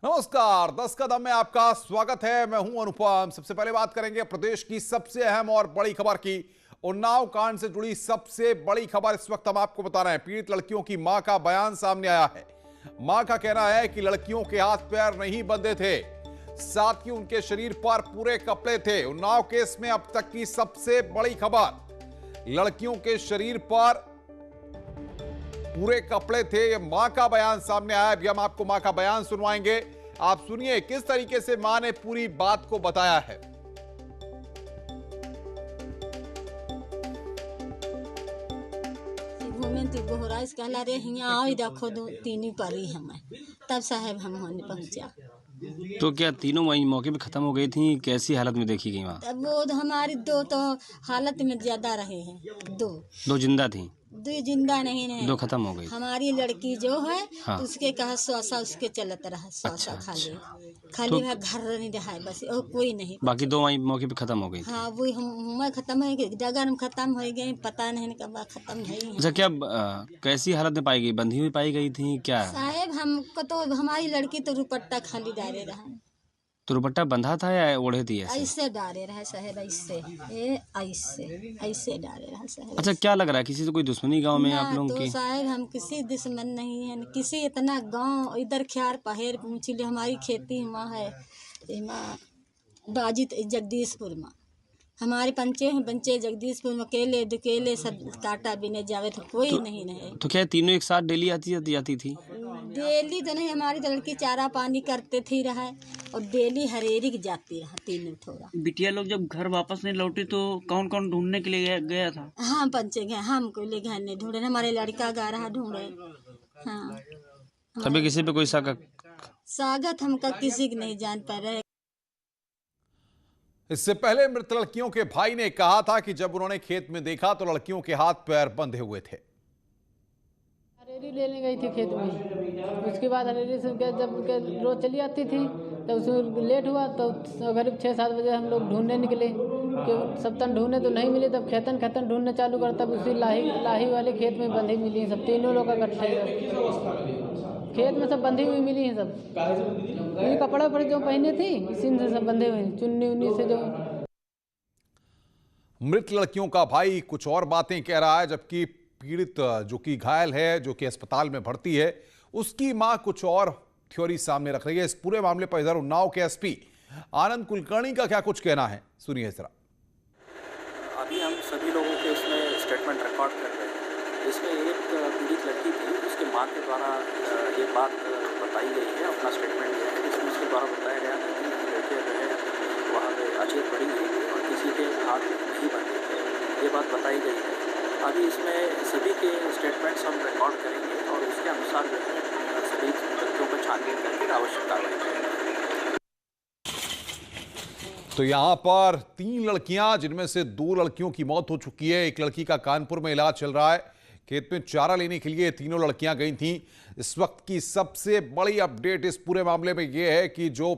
नमस्कार, 10 कदम में आपका स्वागत है। मैं हूं अनुपम। सबसे पहले बात करेंगे प्रदेश की सबसे अहम और बड़ी खबर की। उन्नाव कांड से जुड़ी सबसे बड़ी खबर इस वक्त हम आपको बता रहे हैं। पीड़ित लड़कियों की मां का बयान सामने आया है। मां का कहना है कि लड़कियों के हाथ पैर नहीं बंधे थे, साथ ही उनके शरीर पर पूरे कपड़े थे। उन्नाव केस में अब तक की सबसे बड़ी खबर, लड़कियों के शरीर पर पूरे कपड़े थे। ये मां का बयान सामने आया। अभी हम आपको मां का बयान सुनवाएंगे। आप सुनिए किस तरीके से मां ने पूरी बात को बताया है। बोहराइश कहला रे हियां आओ देखो दो तीनी परी हमें तब साहब हम होने पहुंचा। तो क्या तीनों वहीं मौके पे खत्म हो गई थी? कैसी हालत में देखी गई वहाँ? तब वो हमारी दो तो हालत में ज्यादा रहे हैं। दो जिंदा थी? दो जिंदा नहीं है, दो खत्म हो गई। हमारी लड़की जो है हाँ। उसके कहा श्वासा उसके चलत रहा श्वासा। खाली तो वह घर नहीं रहा है बस और कोई नहीं। बाकी दो वहीं मौके पे खत्म हो गई। हाँ वो हम खत्म है डगर में खत्म हो गए, पता नहीं कब खत्म है। अच्छा, क्या कैसी हालत में पाई गई? बंधी हुई पाई गई थी क्या? साहेब हमको तो हमारी लड़की तो रुपट्टा खाली डाले रहा। तो दुपट्टा बंधा था या ओढ़े थी ऐसे? ऐसे डाले रहा साहेब, ऐसे डाले रहा साहेब। अच्छा, क्या लग रहा है किसी से कोई दुश्मनी गांव में आप लोगों तो की? साहेब हम किसी दुश्मन नहीं है, किसी इतना गांव इधर ख्यार पहेर पहुँची हमारी खेती माँ है बाजित जगदीशपुर में हमारे पंचे जगदीशपुर में केले दुकेले सब काटा बिने जावे तो कोई नहीं है। तो क्या तीनों एक साथ डेली जाती थी? डेली तो नहीं, हमारी तो लड़की चारा पानी करते थी रहा और डेली हरेरी की जाती रहा तीनों थोड़ा। बिटिया लोग जब घर वापस नहीं लौटी तो कौन कौन ढूंढने के लिए गया था? हाँ पंचे गए, हमको ले घर नहीं ढूंढे, हमारे लड़का गा रहा ढूंढे। हाँ कभी किसी पे कोई स्वागत हमका किसी की नहीं जान पा रहे। इससे पहले मृत लड़कियों के भाई ने कहा था कि जब उन्होंने खेत में देखा तो लड़कियों के हाथ पैर बंधे हुए थे। हरेरी लेने गई थी खेत में, उसके बाद हरेरी से जब रोज चली आती थी तब उसमें लेट हुआ तो करीब 6-7 बजे हम लोग ढूंढने निकले कि सब तन ढूंढे तो नहीं मिले। तब खेतन ढूंढने चालू कर, तब उसी लाही वाले खेत में बंधी मिली सब तीनों लोग इकट्ठे खेत में सब बंधी हुई मिली हैं। सब ये कपड़े वपड़े जो पहने थी इसी से सब बंधे हुए, चुन्नी उन्नी से जो। मृत लड़कियों का भाई कुछ और बातें कह रहा है, जबकि पीड़ित जो कि घायल है, जो कि अस्पताल में भर्ती है, उसकी मां कुछ और थ्योरी सामने रख रही है। इस पूरे मामले पर इधर उन्नाव के एसपी आनंद कुलकर्णी का क्या कुछ कहना है, सुनिए जरा। अभी हम सभी लोगों के उसमें स्टेटमेंट रिकॉर्ड कर रहे हैं। इसमें एक पीड़ित लड़की थी, उसके मां के द्वारा ये बात बताई गई है, अपना स्टेटमेंट दिया है, जिसमें उसके द्वारा बताया गया था कि लड़कियाँ जो है वहाँ पर अचेत पड़ी हुई थी और किसी के हाथ नहीं बंधे थे, ये बात बताई गई है। अभी इसमें सभी के स्टेटमेंट्स हम रिकॉर्ड करेंगे और उसके अनुसार जो है सभी लड़कियों पर छानबीन करके आवश्यक कार्रवाई करेंगे। तो यहां पर 3 लड़कियां, जिनमें से 2 लड़कियों की मौत हो चुकी है, एक लड़की का कानपुर में इलाज चल रहा है। खेत में चारा लेने के लिए तीनों लड़कियां गई थीं। इस वक्त की सबसे बड़ी अपडेट इस पूरे मामले में यह है कि जो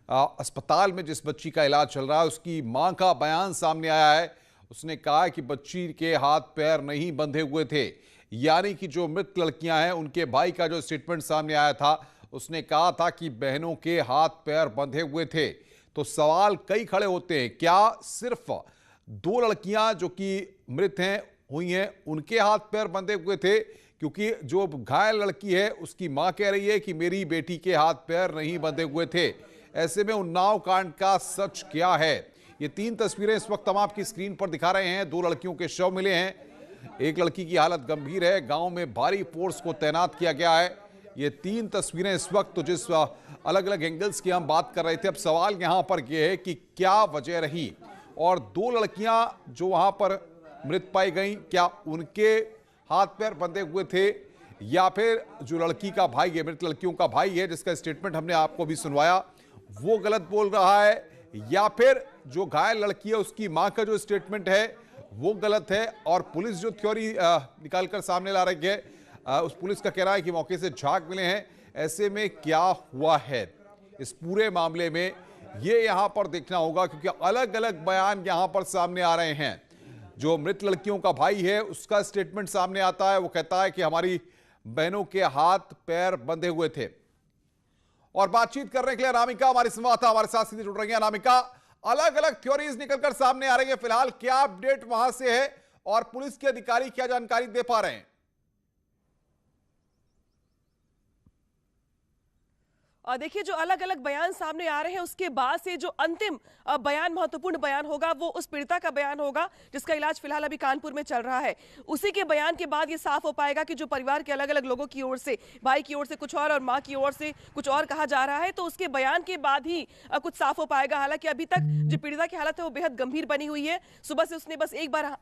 अस्पताल में जिस बच्ची का इलाज चल रहा है उसकी मां का बयान सामने आया है। उसने कहा कि बच्ची के हाथ पैर नहीं बंधे हुए थे, यानी कि जो मृत लड़कियां हैं उनके भाई का जो स्टेटमेंट सामने आया था, उसने कहा था कि बहनों के हाथ पैर बंधे हुए थे। तो सवाल कई खड़े होते हैं, क्या सिर्फ 2 लड़कियां जो कि मृत हैं हुई हैं उनके हाथ पैर बंधे हुए थे? क्योंकि जो घायल लड़की है उसकी मां कह रही है कि मेरी बेटी के हाथ पैर नहीं बंधे हुए थे। ऐसे में उन्नाव कांड का सच क्या है? ये 3 तस्वीरें इस वक्त हम आपकी स्क्रीन पर दिखा रहे हैं। 2 लड़कियों के शव मिले हैं, एक लड़की की हालत गंभीर है, गांव में भारी फोर्स को तैनात किया गया है। ये 3 तस्वीरें इस वक्त तो जिस अलग अलग एंगल्स की हम बात कर रहे थे, अब सवाल यहां पर यह है कि क्या वजह रही और 2 लड़कियां जो वहां पर मृत पाई गई, क्या उनके हाथ पैर बंधे हुए थे या फिर जो लड़की का भाई है, मृत लड़कियों का भाई है जिसका स्टेटमेंट हमने आपको भी सुनवाया, वो गलत बोल रहा है, या फिर जो घायल लड़की है उसकी मां का जो स्टेटमेंट है वो गलत है और पुलिस जो थ्योरी निकालकर सामने ला रही है, उस पुलिस का कहना है कि मौके से झाग मिले हैं। ऐसे में क्या हुआ है इस पूरे मामले में, ये यहां पर देखना होगा, क्योंकि अलग अलग बयान यहां पर सामने आ रहे हैं। जो मृत लड़कियों का भाई है उसका स्टेटमेंट सामने आता है, वो कहता है कि हमारी बहनों के हाथ पैर बंधे हुए थे, और बातचीत करने के लिए अनामिका हमारी संवाददाता हमारे साथ सीधे जुड़ रही है। अनामिका, अलग अलग थ्योरीज निकलकर सामने आ रही है, फिलहाल क्या अपडेट वहां से है और पुलिस के अधिकारी क्या जानकारी दे पा रहे हैं? देखिए, जो अलग अलग बयान सामने आ रहे हैं उसके बाद से जो अंतिम बयान, महत्वपूर्ण बयान होगा वो उस पीड़िता का बयान होगा जिसका इलाज फिलहाल अभी कानपुर में चल रहा है। उसी के बयान के बाद ये साफ हो पाएगा कि जो परिवार के अलग अलग लोगों की ओर से, भाई की ओर से कुछ और माँ की ओर से कुछ और कहा जा रहा है, तो उसके बयान के बाद ही कुछ साफ हो पाएगा। हालांकि अभी तक जो पीड़िता की हालत है वो बेहद गंभीर बनी हुई है। सुबह से उसने बस एक बार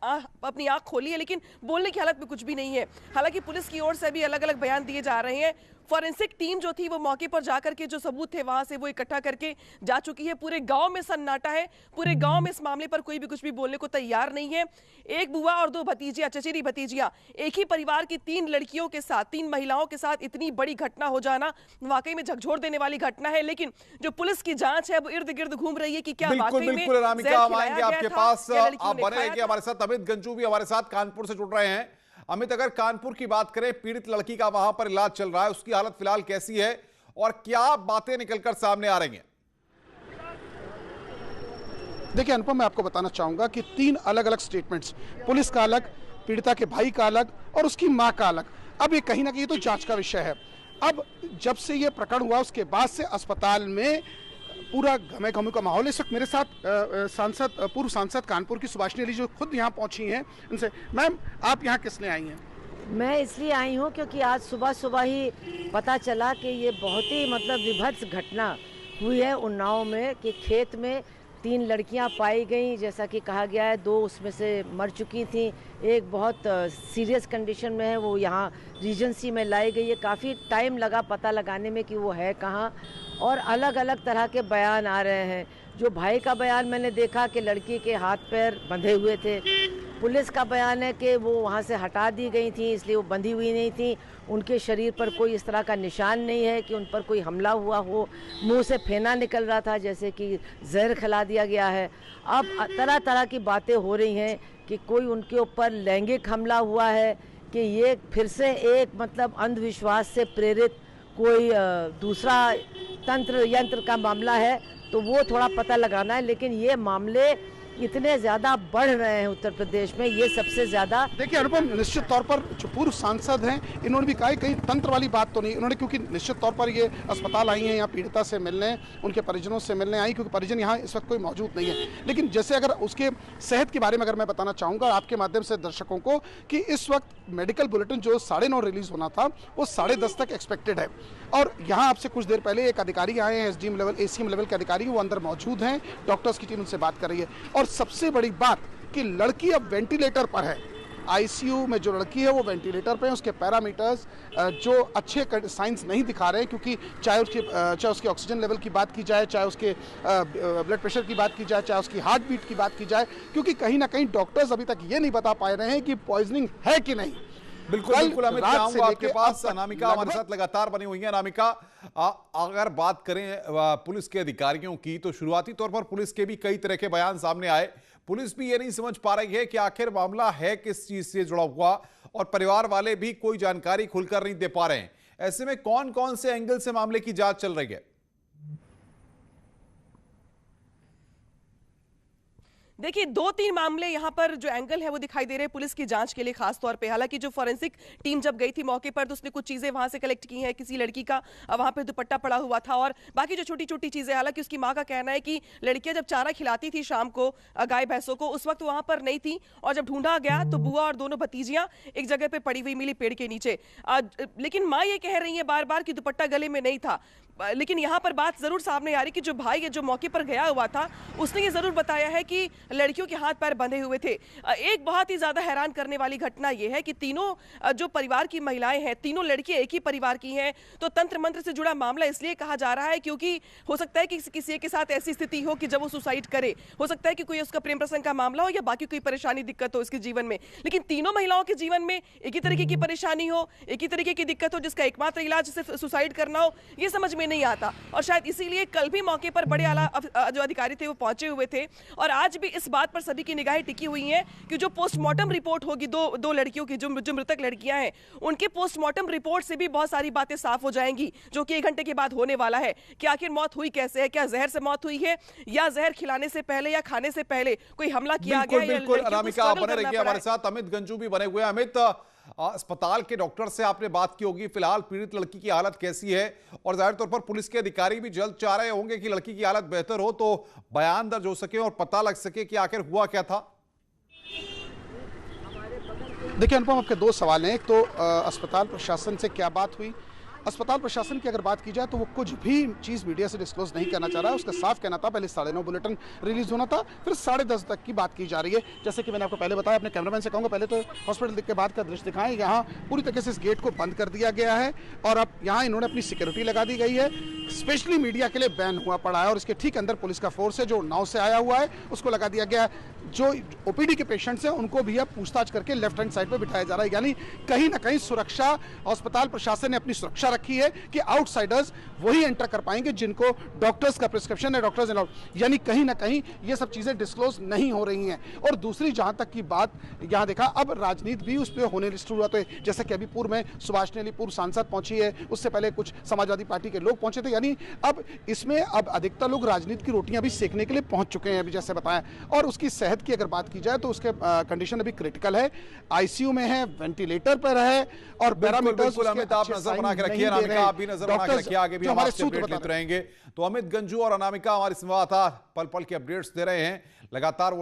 अपनी आंख खोली है, लेकिन बोलने की हालत में कुछ भी नहीं है। हालांकि पुलिस की ओर से भी अलग अलग बयान दिए जा रहे हैं। फॉरेंसिक टीम जो थी वो मौके पर जाकर के जो सबूत थे वहां से वो इकट्ठा करके जा चुकी है। पूरे गांव में सन्नाटा है, पूरे गांव में इस मामले पर कोई भी कुछ भी बोलने को तैयार नहीं है। एक बुआ और दो भतीजियां, चचेरी भतीजियां, एक ही परिवार की 3 लड़कियों के साथ, 3 महिलाओं के साथ इतनी बड़ी घटना हो जाना वाकई में झकझोर देने वाली घटना है। लेकिन जो पुलिस की जांच है वो इर्द गिर्द घूम रही है कि क्या वाकई में बिल्कुल अनामिका, हम आएंगे आपके पास, आप बने रहिए हमारे साथ। अमित गंजू भी हमारे साथ कानपुर से जुड़ रहे हैं। अमित, अगर कानपुर की बात करें, पीड़ित लड़की का वहां पर इलाज चल रहा है, उसकी हालत फिलहाल कैसी है और क्या बातें निकलकर सामने आ रही हैं? देखिए अनुपम, मैं आपको बताना चाहूंगा कि 3 अलग अलग स्टेटमेंट्स, पुलिस का अलग, पीड़िता के भाई का अलग और उसकी मां का अलग। अब ये कहीं ना कहीं तो जांच का विषय है। अब जब से ये प्रकरण हुआ उसके बाद से अस्पताल में पूरा घमे घमे का माहौल। इस वक्त मेरे साथ पूर्व सांसद कानपुर की सुभाषिनी अली जो खुद यहाँ पहुंची हैं, उनसे, मैम आप यहाँ किस लिए आई हैं? मैं इसलिए आई हूँ क्योंकि आज सुबह सुबह ही पता चला कि ये बहुत ही विभत्स घटना हुई है उन्नाव में, कि खेत में 3 लड़कियां पाई गई। जैसा कि कहा गया है 2 उसमें से मर चुकी थी, एक बहुत सीरियस कंडीशन में है, वो यहाँ रीजेंसी में लाई गई है। काफ़ी टाइम लगा पता लगाने में कि वो है कहाँ, और अलग अलग तरह के बयान आ रहे हैं। जो भाई का बयान मैंने देखा कि लड़की के हाथ पैर बंधे हुए थे। पुलिस का बयान है कि वो वहाँ से हटा दी गई थी, इसलिए वो बंधी हुई नहीं थी। उनके शरीर पर कोई इस तरह का निशान नहीं है कि उन पर कोई हमला हुआ हो। मुंह से फेना निकल रहा था जैसे कि जहर खिला दिया गया है। अब तरह तरह की बातें हो रही हैं कि कोई उनके ऊपर लैंगिक हमला हुआ है, कि ये फिर से एक अंधविश्वास से प्रेरित कोई दूसरा तंत्र यंत्र का मामला है, तो वो थोड़ा पता लगाना है। लेकिन ये मामले इतने ज़्यादा बढ़ रहे हैं उत्तर प्रदेश में, ये सबसे ज़्यादा। देखिए अनुपम, निश्चित तौर पर जो पूर्व सांसद हैं, इन्होंने भी कहा कहीं तंत्र वाली बात तो नहीं। उन्होंने, क्योंकि निश्चित तौर पर ये अस्पताल आई हैं यहाँ पीड़िता से मिलने, उनके परिजनों से मिलने आई, क्योंकि परिजन यहाँ इस वक्त कोई मौजूद नहीं है। लेकिन जैसे अगर उसके सेहत के बारे में अगर मैं बताना चाहूँगा आपके माध्यम से दर्शकों को, कि इस वक्त मेडिकल बुलेटिन जो 9:30 रिलीज होना था वो 10:30 तक एक्सपेक्टेड है। और यहाँ आपसे कुछ देर पहले एक अधिकारी आए हैं, SDM लेवल, ACM लेवल के अधिकारी, वो अंदर मौजूद हैं, डॉक्टर्स की टीम उनसे बात कर रही है। और सबसे बड़ी बात कि लड़की अब वेंटिलेटर पर है। ICU में जो लड़की है वो वेंटिलेटर पे है। उसके पैरामीटर्स जो अच्छे साइंस नहीं दिखा रहे हैं, क्योंकि चाहे उसके ऑक्सीजन लेवल की बात की जाए, चाहे उसके ब्लड प्रेशर की बात की जाए, चाहे उसकी हार्ट बीट की बात की जाए, क्योंकि कहीं ना कहीं डॉक्टर्स अभी तक ये नहीं बता पा रहे हैं कि पॉइजनिंग है कि नहीं। बिल्कुल बिल्कुल अमित, आऊंगा आपके पास। अनामिका हमारे साथ लगातार बनी हुई है। अनामिका, अगर बात करें पुलिस के अधिकारियों की, तो शुरुआती तौर पर पुलिस के भी कई तरह के बयान सामने आए। पुलिस भी ये नहीं समझ पा रही है कि आखिर मामला है किस चीज से जुड़ा हुआ, और परिवार वाले भी कोई जानकारी खुलकर नहीं दे पा रहे हैं। ऐसे में कौन कौन से एंगल से मामले की जांच चल रही है? देखिए, 2-3 मामले यहाँ पर जो एंगल है वो दिखाई दे रहे हैं पुलिस की जांच के लिए खास तौर पे। हालांकि जो फॉरेंसिक टीम जब गई थी मौके पर तो उसने कुछ चीजें वहां से कलेक्ट की हैं। किसी लड़की का वहां पे दुपट्टा पड़ा हुआ था और बाकी जो छोटी छोटी चीजें। हालांकि उसकी मां का कहना है कि लड़कियां जब चारा खिलाती थी शाम को गाय भैंसों को, उस वक्त वहां पर नहीं थी, और जब ढूंढा गया तो बुआ और दोनों भतीजियां एक जगह पे पड़ी हुई मिली पेड़ के नीचे। लेकिन माँ ये कह रही है बार बार कि दुपट्टा गले में नहीं था। लेकिन यहाँ पर बात जरूर सामने आ रही कि जो भाई है जो मौके पर गया हुआ था उसने ये जरूर बताया है कि लड़कियों के हाथ पैर बंधे हुए थे। एक बहुत ही ज्यादा हैरान करने वाली घटना यह है कि तीनों जो परिवार की महिलाएं हैं, तीनों लड़कियां एक ही परिवार की हैं। तो तंत्र मंत्र से जुड़ा मामला इसलिए कहा जा रहा है क्योंकि हो सकता है कि किसी के साथ ऐसी स्थिति हो कि जब वो सुसाइड करे, हो सकता है कि कोई उसका प्रेम प्रसंग का मामला हो या बाकी कोई परेशानी दिक्कत हो इसके जीवन में। लेकिन तीनों महिलाओं के जीवन में एक ही तरीके की परेशानी हो, एक ही तरीके की दिक्कत हो, जिसका एकमात्र इलाज सिर्फ सुसाइड करना हो, यह समझ में नहीं आता और शायद इसीलिए कल भी मौके पर बड़े आला जो अधिकारी थे वो पहुंचे हुए थे और आज भी इस बात पर सभी की निगाहें टिकी हुई हैं कि जो पोस्टमार्टम रिपोर्ट होगी दो लड़कियों की, जो मृतक लड़कियां हैं, उनके पोस्टमार्टम रिपोर्ट से भी बहुत सारी बातें साफ हो जाएंगी, जो कि 1 घंटे के बाद होने वाला है कि आखिर मौत हुई कैसे है, क्या जहर से मौत हुई है या जहर खिलाने से पहले या खाने से पहले कोई हमला किया गया। बिल्कुल अनामिका बने रहिए हमारे साथ। अमित गंजू भी बने हुए हैं। अमित, अस्पताल के डॉक्टर से आपने बात की होगी, फिलहाल पीड़ित लड़की की हालत कैसी है और जाहिर तौर पर पुलिस के अधिकारी भी जल्द चाह रहे होंगे कि लड़की की हालत बेहतर हो तो बयान दर्ज हो सके और पता लग सके कि आखिर हुआ क्या था। देखिए अनुपम, आपके 2 सवाल हैं। एक तो अस्पताल प्रशासन से क्या बात हुई। अस्पताल प्रशासन की अगर बात की जाए तो वो कुछ भी चीज़ मीडिया से डिस्क्लोज नहीं करना चाह रहा है। उसका साफ कहना था पहले 9:30 बुलेटिन रिलीज होना था, फिर 10:30 तक की बात की जा रही है। जैसे कि मैंने आपको पहले बताया, अपने कैमरामैन से कहूँगा पहले तो हॉस्पिटल के बाद का दृश्य दिखाएं। यहाँ पूरी तरीके से इस गेट को बंद कर दिया गया है और अब यहाँ इन्होंने अपनी सिक्योरिटी लगा दी गई है। स्पेशली मीडिया के लिए बैन हुआ पड़ा है और इसके ठीक अंदर पुलिस का फोर्स है जो नाव से आया हुआ है, उसको लगा दिया गया है। जो ओपीडी के पेशेंट्स हैं उनको भी अब पूछताछ करके लेफ्ट हैंड साइड पे बिठाया जा रहा है। यानी कहीं ना कहीं सुरक्षा, अस्पताल प्रशासन ने अपनी सुरक्षा रखी है कि आउटसाइडर्स वही एंटर कर पाएंगे जिनको डॉक्टर्स का प्रिस्क्रिप्शन है, डॉक्टर्स अलाउड। यानी कहीं ना कहीं ये सब चीजें डिस्क्लोज नहीं हो रही हैं। और दूसरी जहां तक की बात, यहाँ देखा अब राजनीति भी उस पर होने शुरुआत हुई। जैसे कि अभी पूर्व में सुभाषिनी अली पूर्व सांसद पहुंची है, उससे पहले कुछ समाजवादी पार्टी के लोग पहुंचे थे। यानी अब इसमें अब अधिकतर लोग राजनीति की रोटियां भी सेकने के लिए पहुंच चुके हैं अभी, जैसे बताया। और उसकी सेहत की अगर बात की जाए तो उसके कंडीशन अभी क्रिटिकल है, आईसीयू में है, वेंटिलेटर पर है और पैरामीटर्स। अमित, आप नजर बना के रखिए, अनामिका आप भी नजर बना के रखिए, आगे भी हम आपसे अपडेट लेते रहेंगे। तो अमित गंजू और अनामिका हमारे संवाददाता पल पल के अपडेट्स दे रहे हैं लगातार।